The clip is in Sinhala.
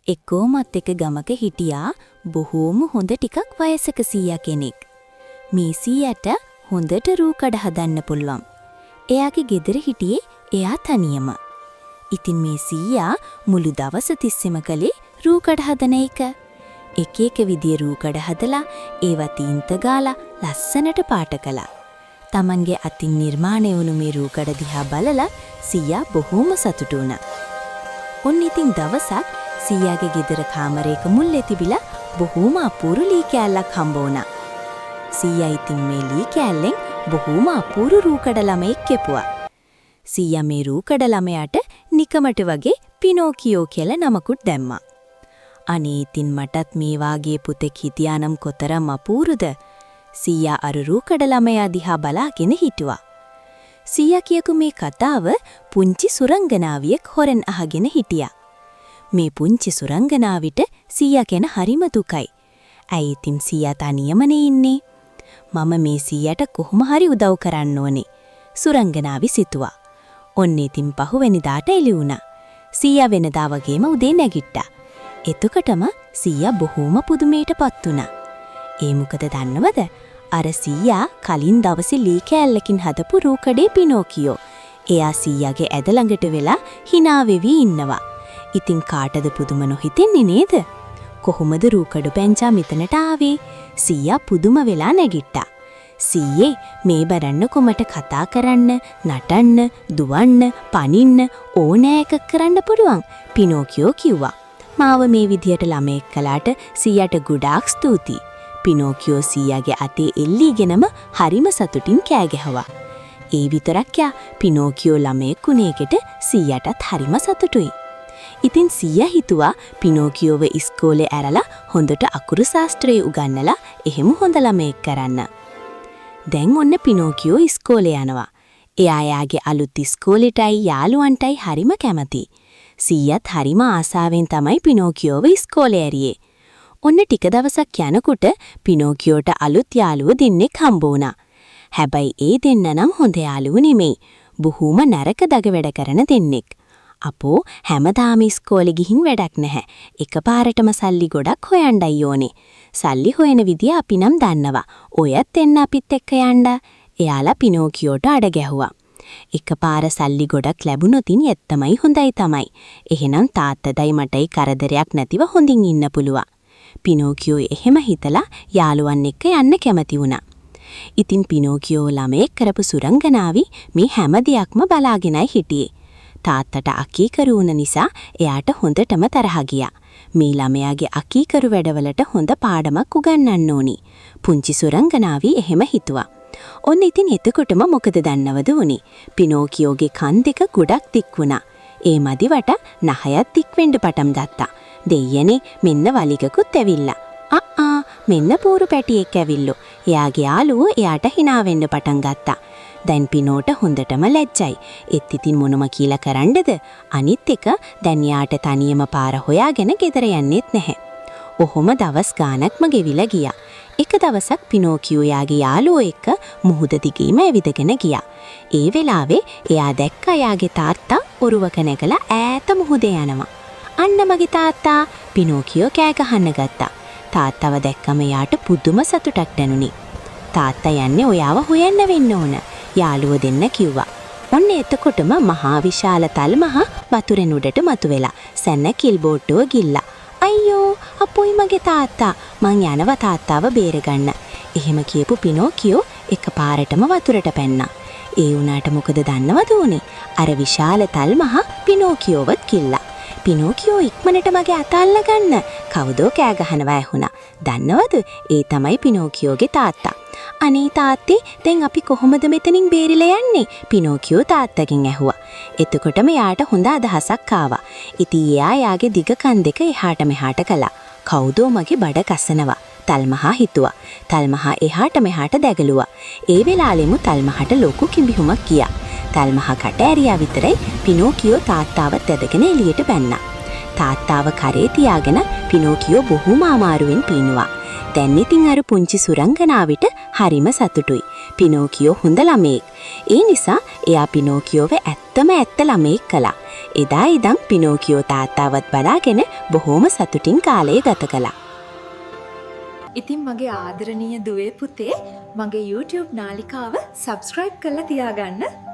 එක්කෝමත් එක ගමක හිටියා බොහෝම හොඳ ටිකක් වයසක සීයා කෙනෙක්. මේ සීයාට හොඳට රූකඩ හදන්න පුළුවන්. එයාගේ ගෙදර හිටියේ එයා තනියම. ඉතින් මේ සීයා මුළු දවස තිස්සෙම කළේ රූකඩ හදන එක. එක එක විදිය රූකඩ හදලා ඒවා තීන්ත ගාලා ලස්සනට පාට කළා. Tamanගේ අතින් නිර්මාණය වුණු මේ රූකඩ දිහා බලලා සීයා බොහෝම සතුටු වුණා. ඔන්න ඉතින් දවසක් සීයාගේ ගෙදර කාමරයක මුල්ලේ තිබිලා බොහෝම අපූරු ලී කෑල්ලක් හම්බ වුණා. සීයා ඉතින් මේ ලී කෑල්ලෙන් බොහෝම අපූරු රූකඩ ළමෙක් කෙපුවා. සීයා මේ රූකඩ ළමයාට නිකමට වගේ පිනෝකියෝ කියලා නමකුත් දැම්මා. අනේ ඉතින් මටත් මේ වාගේ පුතෙක් හිටියානම් කොතරම් අපූරුද? සීයා අර රූකඩ ළමයා දිහා බලාගෙන හිටුවා. සීයා කියපු මේ කතාව පුංචි සුරංගනාවියෙක් හොරෙන් අහගෙන හිටියා. මේ පුංචි සුරංගනාවිට සීයා ගැන හරිම දුකයි. ඇයි ඉතින් සීයා තනියමනේ ඉන්නේ? මම මේ සීයාට කොහොම හරි උදව් කරන්න ඕනේ. සුරංගනාවි සිතුවා. ඔන්න ඉතින් පහුවෙනිදාට එළි වුණා. සීයා වෙනදා වගේම උදේ නැගිට්ටා. එතකොටම සීයා බොහෝම පුදුමයටපත් වුණා. ඒ මොකද දන්නවද? අර සීයා කලින් දවසේ ලී කෑල්ලකින් හදපු රූකඩේ පිනෝකියෝ. එයා සීයාගේ ඇද ළඟට වෙලා hina වෙවි ඉන්නවා. ඉතින් කාටද පුදුම නොහිතෙන්නේ නේද? කොහොමද රූකඩ පැංචා මෙතනට ආවේ? සීයා පුදුම වෙලා නැගිට්ටා. සීයේ මේ බලන්න කොමට කතා කරන්න, නටන්න, දුවන්න, පනින්න ඕනෑ එකක් කරන්න පුළුවන්. පිනෝකියෝ කිව්වා. මාව මේ විදියට ළමෙක් කළාට සීයාට ගොඩාක් ස්තුතියි. පිනෝකියෝ සීයාගේ අතේ එල්ලීගෙනම හරිම සතුටින් කෑ ගැහුවා. ඒ විතරක් යා පිනෝකියෝ ළමෙක් වුණේකට සීයාටත් හරිම සතුටුයි. ඉතින් සීයා හිතුවා පිනෝකියෝව ඉස්කෝලේ ඇරලා හොඳට අකුරු ශාස්ත්‍රය උගන්නලා එහෙම හොඳ ළමෙක් කරන්න. දැන් ඔන්න පිනෝකියෝ ඉස්කෝලේ යනවා. එයා යාගේ අලුත් ඉස්කෝලේටයි යාළුවන්ටයි හරිම කැමතියි. සීයාත් හරිම ආසාවෙන් තමයි පිනෝකියෝව ඉස්කෝලේ ඇරියේ. ඔන්න ටික දවසක් යනකොට පිනෝකියෝට අලුත් යාළුවෝ දෙන්නෙක් හම්බ වුණා. හැබැයි ඒ දෙන්න නම් හොඳ යාළුවෝ නෙමෙයි. බොහෝම නරක දග වැඩ කරන දෙන්නෙක්. අපෝ හැමදාම ඉස්කෝලේ ගිහින් වැඩක් නැහැ. එකපාරටම සල්ලි ගොඩක් හොයන්නයි ඕනේ. සල්ලි හොයන විදිය අපි නම් දන්නවා. ඔයත් එන්න අපිත් එක්ක යන්න. එයාලා පිනෝකියෝට අඩ ගැහුවා. එකපාර සල්ලි ගොඩක් ලැබුණොතින් ඇත්තමයි හොඳයි තමයි. එහෙනම් තාත්තදයි මටයි කරදරයක් නැතිව හොඳින් ඉන්න පුළුවන්. පිනෝකියෝ එහෙම හිතලා යාළුවන් එක්ක යන්න කැමති වුණා. ඉතින් පිනෝකියෝ ළමෙක් කරපු සුරංගනාවි මේ හැම දෙයක්ම බලාගෙනයි හිටියේ. තාත්තට අකීකරු වුණ නිසා එයාට හොඳටම තරහ ගියා. මේ ළමයාගේ අකීකරු වැඩවලට හොඳ පාඩමක් උගන්වන්න ඕනි. පුංචි සුරංගනාවි එහෙම හිතුවා. ඔන්න ඉතින් එතකොටම මොකද දන්නවද උනේ? පිනෝකියෝගේ කන් දෙක ගොඩක් දික් වුණා. ඒ මදිවට නහයත් දික් වෙන්න පටන් ගත්තා. දෙයනේ මෙන්න වලිගකුත් ඇවිල්ලා. මෙන්න පූරු පැටියෙක් ඇවිල්ලෝ. එයාගේ යාළුවෝ එයාට hina වෙන්න පටන් ගත්තා. දැන් පිනෝට හොඳටම ලැජ්ජයි. ඒත් ඉතින් මොනම කියලා කරන්නද? අනිත් එක දැන් යාට තනියම පාර හොයාගෙන ගෙදර යන්නෙත් නැහැ. ඔහොම දවස් ගාණක්ම ගෙවිලා ගියා. එක දවසක් පිනෝකියෝ යාගේ යාළුවෝ එක්ක මුහුද දිගේම ඇවිදගෙන ගියා. ඒ වෙලාවේ එයා දැක්ක යාගේ තාත්තා ඔරුවක නැගලා ඈත මුහුදේ යනවා. අන්න මගේ තාත්තා! පිනෝකියෝ කෑ ගහන්න ගත්තා. තාත්තව දැක්කම යාට පුදුම සතුටක් දැනුනි. තාත්තා යන්නේ ඔයාව හොයන්න වෙන්න ඕන. යාළුවෝ දෙන්න කිව්වා. ඔන්න එතකොටම මහා විශාල තල්මහ වතුරෙන් උඩට මතුවෙලා සැන්න කිල් බෝට්ටුව ගිල්ලා. අයියෝ අපොයි මගේ තාත්තා, මං යනවා තාත්තාව බේරගන්න. එහෙම කියපු පිනෝකියෝ එකපාරටම වතුරට පැන්නා. ඒ වුණාට මොකද දන්නවද උනේ? අර විශාල තල්මහ පිනෝකියෝවත් කිල්ලා. පිනෝකියෝ ඉක්මනට මගේ අත අල්ලගන්න කවුදෝ කෑ ගහනවා ඇහුණා. දන්නවද? ඒ තමයි පිනෝකියෝගේ තාත්තා. අනේ තාත්තේ දැන් අපි කොහොමද මෙතනින් බේරිලා යන්නේ? පිනෝකියෝ තාත්තගෙන් ඇහුවා. එතකොටම යාට හොඳ අදහසක් ආවා. ඉතින් එයා යාගේ දිග කන් දෙක එහාට මෙහාට කළා. කවුදෝ මගේ බඩ කසනවා. තල්මහා හිතුවා. තල්මහා එහාට මෙහාට දැගලුවා. ඒ වෙලාවෙම තල්මහට ලොකු කිඹිහුමක් ගියා. තල්මහා කට ඇරියා විතරයි පිනෝකියෝ තාත්තාවත් ඇදගෙන එළියට බැන්නා. තාත්තාව කරේ තියාගෙන පිනෝකියෝ බොහොම අමාරුවෙන් පීනුවා. දැන් ඉතින් අර පුංචි සුරංගනාවිට හරිම සතුටුයි. පිනෝකියෝ හොඳ ළමෙක්. ඒ නිසා එයා පිනෝකියෝව උත්තම ඇත්ත ළමයෙක් කළා. එදා ඉදන් පිනෝකියෝ තාත්තාවත් බලාගෙන බොහෝම සතුටින් කාලය ගත කළා. ඉතින් මගේ ආදරණීය දුවේ පුතේ මගේ YouTube නාලිකාව subscribe කරලා තියාගන්න.